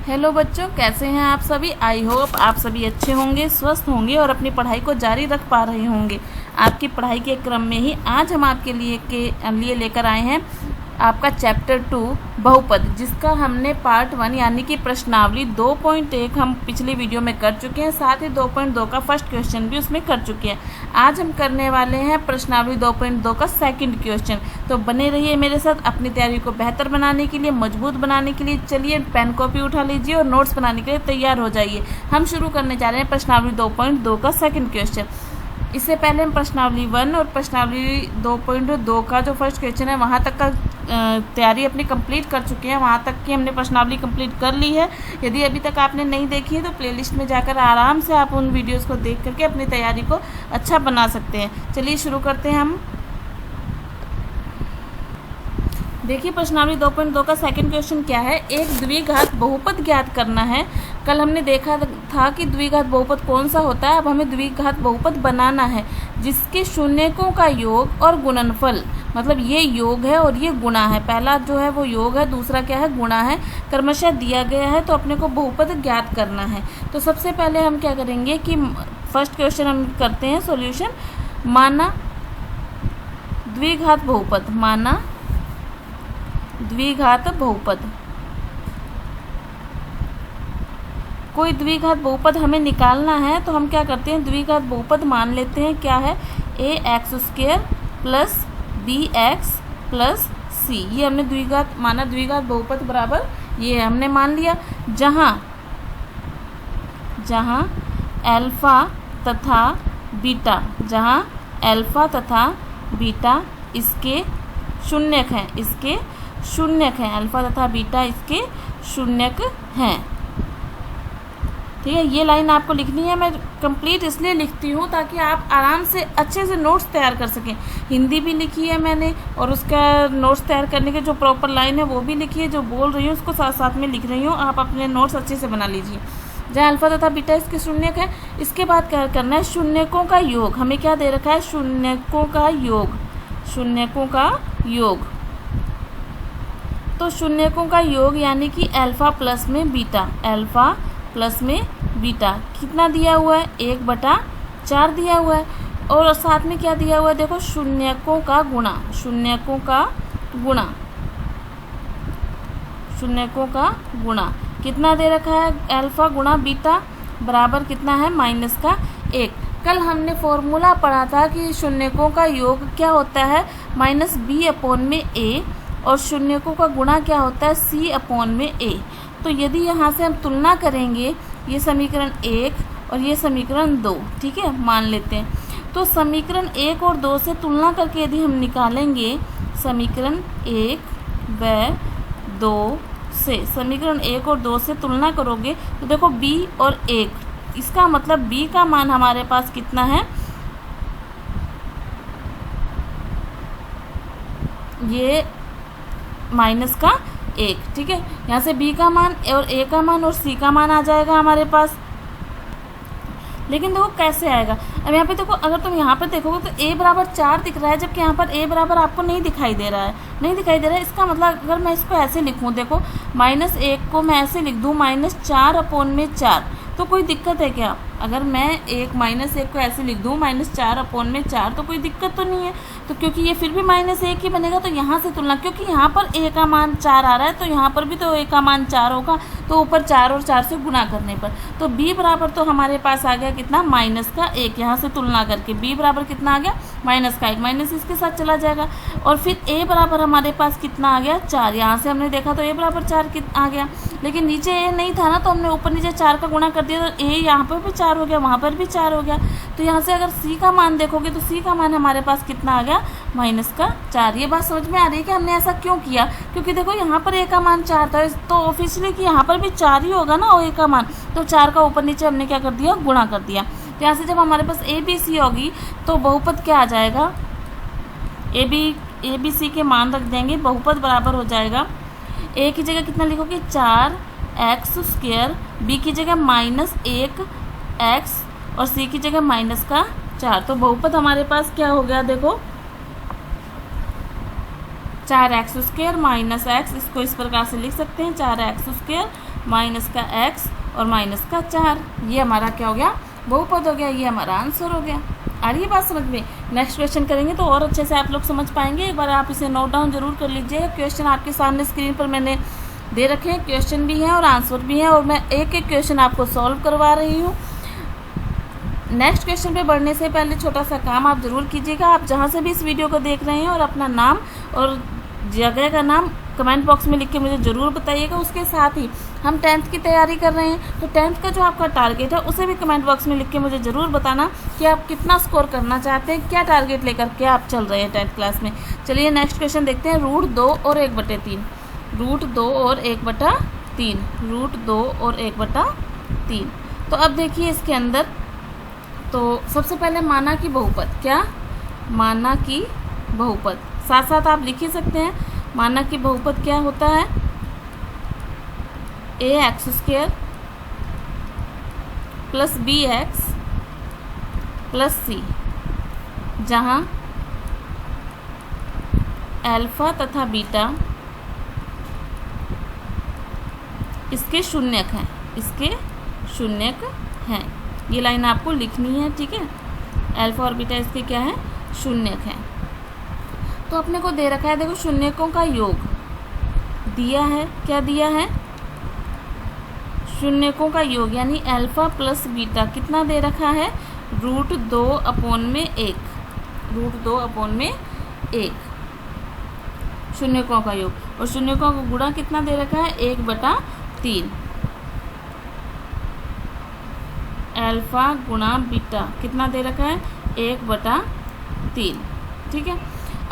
Hello बच्चों, कैसे हैं आप सभी। आई होप आप सभी अच्छे होंगे, स्वस्थ होंगे और अपनी पढ़ाई को जारी रख पा रहे होंगे। आपकी पढ़ाई के क्रम में ही आज हम आपके लिए लेकर आए हैं आपका चैप्टर 2 बहुपद, जिसका हमने पार्ट 1 यानी कि प्रश्नावली 2.1 हम पिछली वीडियो में कर चुके हैं। साथ ही 2.2 का फर्स्ट क्वेश्चन भी उसमें कर चुके हैं। आज हम करने वाले हैं प्रश्नावली 2.2 का सेकंड क्वेश्चन। तो बने रहिए मेरे साथ अपनी तैयारी को बेहतर बनाने के लिए, मजबूत बनाने के लिए। चलिए पेन कॉपी उठा लीजिए और नोट्स बनाने के लिए तैयार हो जाइए। हम शुरू करने जा रहे हैं प्रश्नावली 2.2 का सेकंड क्वेश्चन। इससे पहले हम प्रश्नावली 1 और प्रश्नावली 2.2 का जो फर्स्ट क्वेश्चन है वहाँ तक का तैयारी अपनी कंप्लीट कर चुके हैं। वहाँ तक की हमने प्रश्नावली कंप्लीट कर ली है। यदि अभी तक आपने नहीं देखी है तो प्लेलिस्ट में जाकर आराम से आप उन वीडियोस को देख करके अपनी तैयारी को अच्छा बना सकते हैं। चलिए शुरू करते हैं हम। देखिए प्रश्नावली 2.2 का सेकंड क्वेश्चन क्या है। एक द्विघात बहुपद ज्ञात करना है। कल हमने देखा था कि द्विघात बहुपद कौन सा होता है। अब हमें द्विघात बहुपद बनाना है जिसके शून्यकों का योग और गुणनफल, मतलब ये योग है और ये गुणा है। पहला जो है वो योग है, दूसरा क्या है, गुणा है, क्रमशः दिया गया है। तो अपने को बहुपद ज्ञात करना है। तो सबसे पहले हम क्या करेंगे कि फर्स्ट क्वेश्चन हम करते हैं सॉल्यूशन। माना द्विघात बहुपद, माना द्विघात बहुपद, कोई द्विघात बहुपद हमें निकालना है। तो हम क्या करते हैं, द्विघात बहुपद मान लेते हैं। क्या है, ax² plus bx plus c। ये हमने द्विघात माना। द्विघात बहुपद बराबर ये हमने मान लिया। जहाँ अल्फा तथा बीटा, जहाँ अल्फा तथा बीटा इसके शून्यक हैं, इसके शून्यक हैं। अल्फा तथा बीटा इसके शून्यक हैं। ठीक है, ये लाइन आपको लिखनी है। मैं कंप्लीट इसलिए लिखती हूँ ताकि आप आराम से अच्छे से नोट्स तैयार कर सकें। हिंदी भी लिखी है मैंने और उसका नोट्स तैयार करने के जो प्रॉपर लाइन है वो भी लिखी है। जो बोल रही हूँ उसको साथ साथ में लिख रही हूँ। आप अपने नोट्स अच्छे से बना लीजिए। जहाँ अल्फा तथा बीटा इसके शून्यक है, इसके बाद क्या करना है, शून्यकों का योग। हमें क्या दे रखा है, शून्यकों का योग, शून्यकों का योग। तो शून्यकों का योग यानी कि अल्फा प्लस में बीटा, अल्फा प्लस में बीटा कितना दिया हुआ है, 1/4 दिया हुआ है। और साथ में क्या दिया हुआ है, देखो शून्यकों का गुणा, शून्यकों का गुणा, शून्यकों का गुणा कितना दे रखा है, अल्फा गुणा बीटा बराबर कितना है, -1। कल हमने फॉर्मूला पढ़ा था कि शून्यकों का योग क्या होता है, -b/a, और शून्यकों का गुणा क्या होता है, c/a। तो यदि यहाँ से हम तुलना करेंगे, ये समीकरण 1 और ये समीकरण 2, ठीक है, मान लेते हैं। तो समीकरण 1 और 2 से तुलना करके यदि हम निकालेंगे समीकरण 1 व 2 से, समीकरण 1 और 2 से तुलना करोगे तो देखो b और 1, इसका मतलब b का मान हमारे पास कितना है, ये -1। ठीक है, यहाँ से b का मान और a का मान और c का मान आ जाएगा हमारे पास। लेकिन देखो कैसे आएगा। अब यहाँ पे देखो, अगर तुम यहाँ पर देखोगे तो a बराबर 4 दिख रहा है, जबकि यहाँ पर a बराबर आपको नहीं दिखाई दे रहा है, नहीं दिखाई दे रहा है। इसका मतलब अगर मैं इसको ऐसे लिखूँ, देखो -1 को मैं ऐसे लिख दूँ -4/4, तो कोई दिक्कत है क्या। अगर मैं -1 को ऐसे लिख दूँ -4/4, तो कोई दिक्कत तो नहीं है। तो क्योंकि ये फिर भी -1 ही बनेगा। तो यहाँ से तुलना, क्योंकि यहाँ पर a का मान 4 आ रहा है तो यहाँ पर भी तो a का मान 4 होगा। तो ऊपर 4 और 4 से गुणा करने पर तो b बराबर तो हमारे पास आ गया कितना, -1। यहाँ से तुलना करके b बराबर कितना आ गया, -1। माइनस इसके साथ चला जाएगा। और फिर a बराबर हमारे पास कितना आ गया, 4। यहाँ से हमने देखा तो a बराबर 4 आ गया। लेकिन नीचे a नहीं था ना, तो हमने ऊपर नीचे 4 का गुणा कर दिया तो a यहाँ पर भी 4 हो गया, वहाँ पर भी 4 हो गया। तो यहाँ से अगर c का मान देखोगे तो c का मान हमारे पास कितना आ गया, -4। ये बात समझ में आ रही है कि हमने ऐसा क्यों किया। क्योंकि देखो यहाँ पर a का मान 4 था, तो ऑब्वियसली कि यहाँ पर भी 4 ही होगा ना a का मान। तो 4 का ऊपर नीचे हमने क्या कर दिया, गुणा कर दिया। तो यहाँ से जब हमारे पास a b c होगी तो बहुपद क्या आ जाएगा, a b c के मान रख देंगे, बहुपद बराबर हो जाएगा। a की जगह कितना लिखोगे, 4x², b की जगह -1x और c की जगह -4। तो बहुपद हमारे पास क्या हो गया, देखो 4x² माइनस x, इसको इस प्रकार से लिख सकते हैं 4x² माइनस का x और माइनस का 4। ये हमारा क्या हो गया, बहुपद हो गया। ये हमारा आंसर हो गया। आ रही है बात समझ में? नेक्स्ट क्वेश्चन करेंगे तो और अच्छे से आप लोग समझ पाएंगे। एक बार आप इसे नोट डाउन जरूर कर लीजिए। क्वेश्चन आपके सामने स्क्रीन पर मैंने दे रखे हैं, क्वेश्चन भी हैं और आंसर भी हैं, और मैं एक एक क्वेश्चन आपको सॉल्व करवा रही हूँ। नेक्स्ट क्वेश्चन पे बढ़ने से पहले छोटा सा काम आप जरूर कीजिएगा। आप जहाँ से भी इस वीडियो को देख रहे हैं और अपना नाम और जगह का नाम कमेंट बॉक्स में लिख के मुझे ज़रूर बताइएगा। उसके साथ ही हम 10th की तैयारी कर रहे हैं, तो 10th का जो आपका टारगेट है उसे भी कमेंट बॉक्स में लिख के मुझे ज़रूर बताना कि आप कितना स्कोर करना चाहते हैं, क्या टारगेट लेकर के आप चल रहे हैं 10th क्लास में। चलिए नेक्स्ट क्वेश्चन देखते हैं। √2 और 1/3, √2 और 1/3, √2 और 1/3। तो अब देखिए इसके अंदर, तो सबसे पहले माना कि बहुपद, क्या माना कि बहुपद, साथ साथ आप लिख ही सकते हैं। माना कि बहुपद क्या होता है, ax² plus bx plus c, जहाँ अल्फा तथा बीटा इसके शून्यक हैं, इसके शून्यक हैं। ये लाइन आपको लिखनी है, ठीक है। अल्फा और बीटा इसके क्या है, शून्यक हैं। तो अपने को दे रखा है, देखो शून्यकों का योग दिया है, क्या दिया है, शून्यकों का योग, यानी अल्फा प्लस बीटा कितना दे रखा है, √2/1, √2/1 शून्यकों का योग, और शून्यकों का गुणा कितना दे रखा है, 1/3। अल्फा गुणा बीटा कितना दे रखा है, 1/3, ठीक है।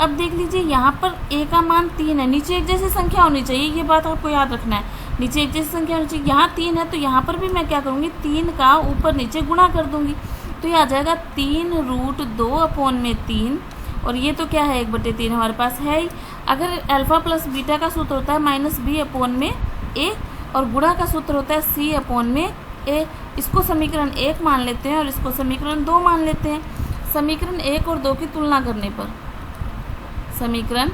अब देख लीजिए यहाँ पर a का मान 3 है, नीचे एक जैसी संख्या होनी चाहिए, ये बात आपको याद रखना है। नीचे एक जैसी संख्या होनी चाहिए, यहाँ 3 है तो यहाँ पर भी मैं क्या करूँगी, 3 का ऊपर नीचे गुणा कर दूंगी, तो ये आ जाएगा 3√2/3, और ये तो क्या है, 1/3 हमारे पास है ही। अगर अल्फा प्लस बीटा का सूत्र होता है -b/a, और गुणा का सूत्र होता है c/a। इसको समीकरण 1 मान लेते हैं और इसको समीकरण 2 मान लेते हैं। समीकरण 1 और 2 की तुलना करने पर, समीकरण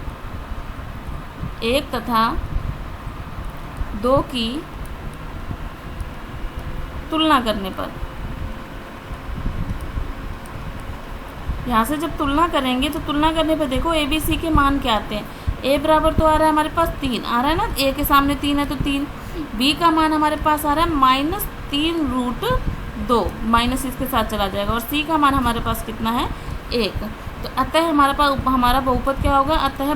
1 तथा 2 की तुलना करने पर, यहाँ से जब तुलना करेंगे तो तुलना करने पर देखो ABC के मान क्या आते हैं। A बराबर तो आ रहा है हमारे पास 3 आ रहा है ना, A के सामने 3 है तो 3। B का मान हमारे पास आ रहा है -3√2, माइनस इसके साथ चला जाएगा, और C का मान हमारे पास कितना है, 1। तो अतः हमारा बहुपद क्या होगा, अतः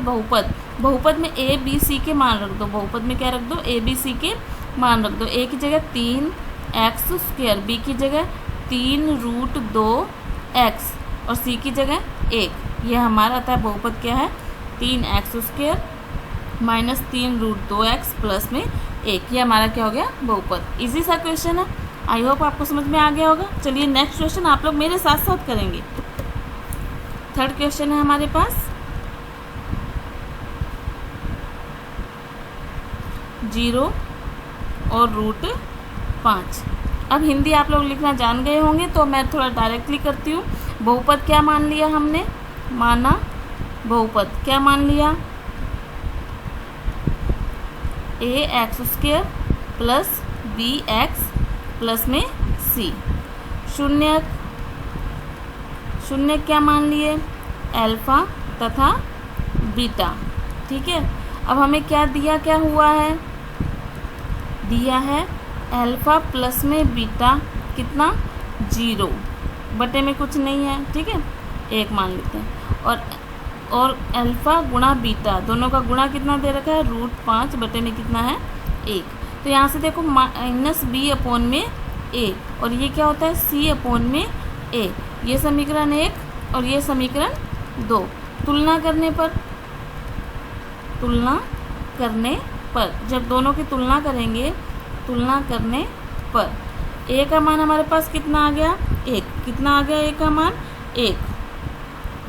बहुपद में A B C के मान रख दो, बहुपद में क्या रख दो, A B C के मान रख दो। A की जगह 3x², B की जगह 3√2x और C की जगह 1। ये हमारा अतः बहुपद क्या है, 3x² माइनस 3√2x प्लस में 1। ये हमारा क्या हो गया, बहुपद। इजी सा क्वेश्चन है, आई होप आपको समझ में आ गया होगा। चलिए नेक्स्ट क्वेश्चन आप लोग मेरे साथ साथ करेंगे। थर्ड क्वेश्चन है हमारे पास, 0 और √5। अब हिंदी आप लोग लिखना जान गए होंगे तो मैं थोड़ा डायरेक्टली करती हूँ। बहुपद क्या मान लिया हमने, माना बहुपद क्या मान लिया, ax² प्लस bx प्लस में c। शून्यक क्या मान लिए, अल्फा तथा बीटा, ठीक है। अब हमें क्या दिया, क्या हुआ है, दिया है अल्फा प्लस में बीटा कितना, 0 बटे में कुछ नहीं है, ठीक है, 1 मान लेते हैं। और अल्फा गुणा बीटा, दोनों का गुणा कितना दे रखा है, √5 बटे में कितना है, 1। तो यहाँ से देखो -b/a, और ये क्या होता है, c/a। ये समीकरण 1 और ये समीकरण 2। तुलना करने पर जब दोनों की तुलना करेंगे, तुलना करने पर a का मान हमारे पास कितना आ गया, 1। कितना आ गया a का मान, 1।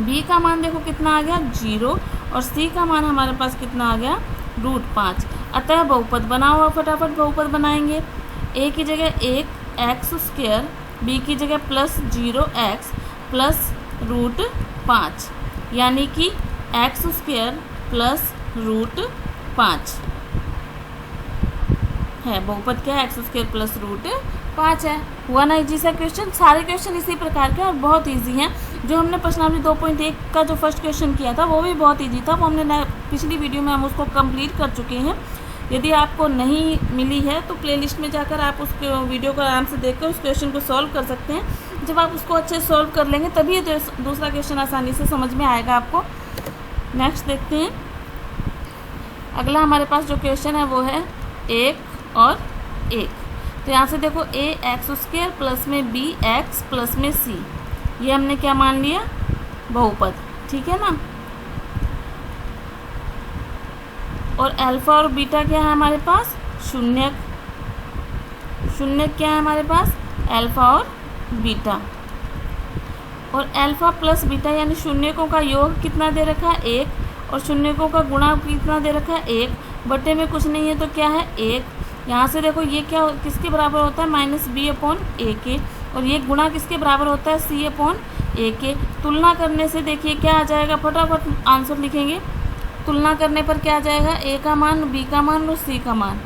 b का मान देखो कितना आ गया, 0, और c का मान हमारे पास कितना आ गया, √5। अतः बहुपद बनाओ, फटाफट बहुपद बनाएंगे। a की जगह 1x², b की जगह प्लस 0x प्लस √5, यानी कि x² प्लस √5 है। बहुपद क्या है? x² प्लस √5 है। हुआ ना इजी सा क्वेश्चन। सारे क्वेश्चन इसी प्रकार के और बहुत इजी हैं। जो हमने प्रश्नावली 2.1 का जो फर्स्ट क्वेश्चन किया था वो भी बहुत इजी था, वो हमने पिछली वीडियो में हम उसको कंप्लीट कर चुके हैं। यदि आपको नहीं मिली है तो प्लेलिस्ट में जाकर आप उस वीडियो को आराम से देखकर उस क्वेश्चन को सॉल्व कर सकते हैं। जब आप उसको अच्छे से सॉल्व कर लेंगे तभी दूसरा क्वेश्चन आसानी से समझ में आएगा आपको। नेक्स्ट देखते हैं। अगला हमारे पास जो क्वेश्चन है वो है 1 और 1। तो यहाँ से देखो ax² प्लस में bx प्लस में c, ये हमने क्या मान लिया? बहुपद, ठीक है ना। और अल्फा और बीटा क्या है हमारे पास? शून्यक। शून्यक क्या है हमारे पास? अल्फा और बीटा। और अल्फा प्लस बीटा यानी शून्यकों का योग कितना दे रखा है? 1। और शून्यकों का गुणा कितना दे रखा है? 1। बटे में कुछ नहीं है तो क्या है? 1। यहाँ से देखो ये क्या किसके बराबर होता है? -b/a के। और ये गुणा किसके बराबर होता है? c/a के। तुलना करने से देखिए क्या आ जाएगा, फटाफट आंसर लिखेंगे। तुलना करने पर क्या आ जाएगा? a का मान, b का मान और c का मान।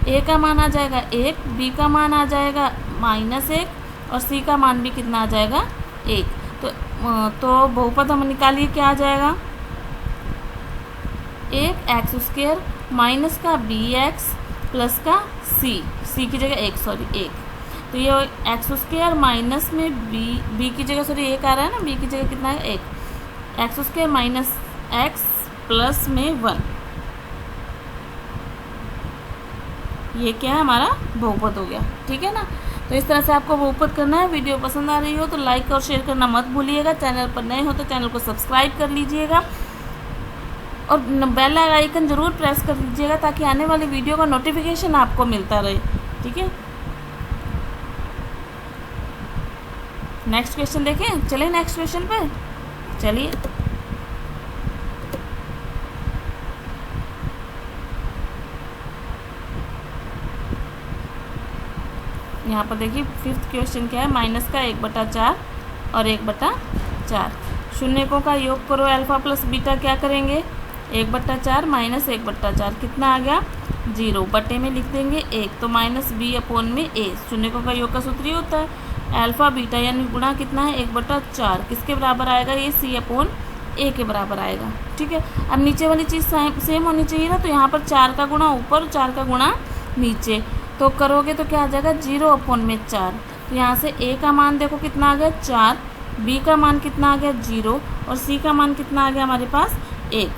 a का मान आ जाएगा 1, b का मान आ जाएगा -1 और c का मान भी कितना आ जाएगा? 1। तो बहुपद हम निकालिए, क्या आ जाएगा? 1x² माइनस का bx प्लस का c की जगह 1 तो ये x² माइनस में b की जगह 1 आ रहा है ना, b की जगह कितना है? 1। x² माइनस x प्लस में 1, ये क्या है? हमारा बहुपद हो गया, ठीक है ना। तो इस तरह से आपको बहुपद करना है। वीडियो पसंद आ रही हो तो लाइक और शेयर करना मत भूलिएगा। चैनल पर नए हो तो चैनल को सब्सक्राइब कर लीजिएगा और बेल आइकन ज़रूर प्रेस कर लीजिएगा ताकि आने वाली वीडियो का नोटिफिकेशन आपको मिलता रहे, ठीक है। नेक्स्ट क्वेश्चन देखें, चलिए नेक्स्ट क्वेश्चन पे चलिए। यहाँ पर देखिए फिफ्थ क्वेश्चन क्या है? माइनस का 1/4 और 1/4। शून्यकों का योग करो अल्फा प्लस बीटा, क्या करेंगे? 1/4 माइनस 1/4 कितना आ गया? 0। बटे में लिख देंगे 1 तो -b/a। शून्यकों का योग का सूत्र ही होता है अल्फा बीटा यानी गुणा कितना है? 1/4 किसके बराबर आएगा? ये c/a के बराबर आएगा, ठीक है। अब नीचे वाली चीज़ सेम होनी चाहिए ना, तो यहाँ पर 4 का गुणा ऊपर, 4 का गुणा नीचे, तो करोगे तो क्या आ जाएगा? 0/4। तो यहाँ से a का मान देखो कितना आ गया? 4, b का मान कितना आ गया? 0 और c का मान कितना आ गया हमारे पास? 1।